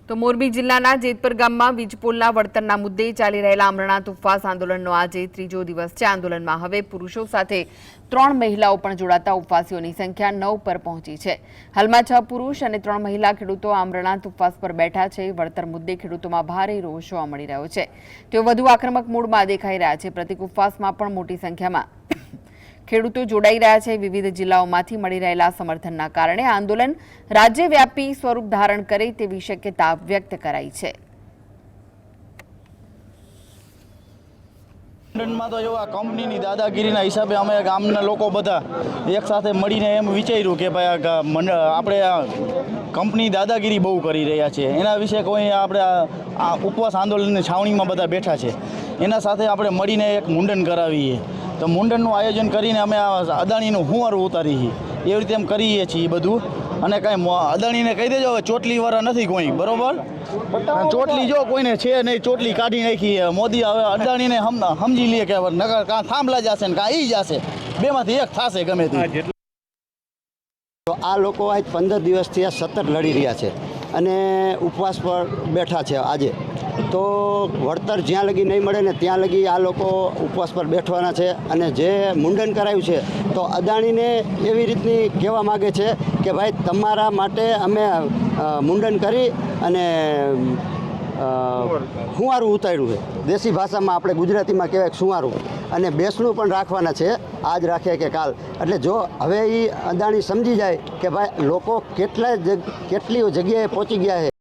તો મોરબી જિલ્લાના જેતપર ગામમાં વીજપોલના વળતરના મુદ્દે ચાલી રહેલા અમરનાથ ઉપવાસ આંદોલનનો આજે ત્રીજો દિવસ છે। આંદોલનમાં હવે પુરુષો સાથે 3 મહિલાઓ પણ જોડાતા ઉપવાસીઓની સંખ્યા 9 પર પહોંચી છે। હાલમાં 6 પુરુષ અને 3 મહિલા ખેડૂતો અમરનાથ ઉપવાસ પર બેઠા છે। વળતર મુદ્દે ખેડૂતોમાં ભારે રોષ જોવા મળી રહ્યો છે। તેઓ વધુ આક્રમક મૂડમાં દેખાઈ રહ્યા છે। પ્રતિક ઉપવાસમાં પણ મોટી સંખ્યામાં ખેડૂતો જોડાઈ રહ્યા છે। વિવિધ જિલ્લાઓમાંથી મળી રહેલા સમર્થનના કારણે આંદોલન રાજ્યવ્યાપી સ્વરૂપ ધારણ કરે તેવી શક્યતા વ્યક્ત કરાઈ છે। લંડનમાં તો જો આ કંપનીની દાદાગીરીના હિસાબે અમે ગામના લોકો બધા એક સાથે મળીને એમ વિચાર્યું કે ભાઈ આપણે આ કંપની દાદાગીરી બહુ કરી રહ્યા છે, એના વિશે કોઈ આપણે આ ઉપવાસ આંદોલનની છાવણીમાં બધા બેઠા છે, એના સાથે આપણે મળીને એક મુંડન કરાવીએ। તો મુંડનનું આયોજન કરીને અમે આ અદાણીનું હુંવારું ઉતારી એવી રીતે એમ કરીએ છીએ બધું। અને કાંઈ અદાણીને કહી દેજો, હવે ચોટલી વાળા નથી કોઈ, બરોબર? ચોટલી જો કોઈને છે નહીં, ચોટલી કાઢી નાખી મોદી। હવે અદાણીને સમજી લે કે નગર કાં થાંભલા જશે ને કાં ઈ જશે, બેમાંથી એક થશે ગમે તે। તો આ લોકો આજ 15 દિવસથી આ સતત લડી રહ્યા છે અને ઉપવાસ પર બેઠા છે આજે। તો વળતર જ્યાં લગી નહીં મળે ને ત્યાં લગી આ લોકો ઉપવાસ પર બેઠવાના છે। અને જે મુંડન કરાયું છે તો અદાણીને એવી રીતની કહેવા માગે છે કે ભાઈ તમારા માટે અમે મુંડન કરી અને હુંવારું ઉતાર્યું છે। દેશી ભાષામાં આપણે ગુજરાતીમાં કહેવાય સુવારું, અને બેસણું પણ રાખવાના છે, આજ રાખે કે કાલ। એટલે જો હવે એ અદાણી સમજી જાય કે ભાઈ લોકો કેટલી જગ્યાએ પહોંચી ગયા છે।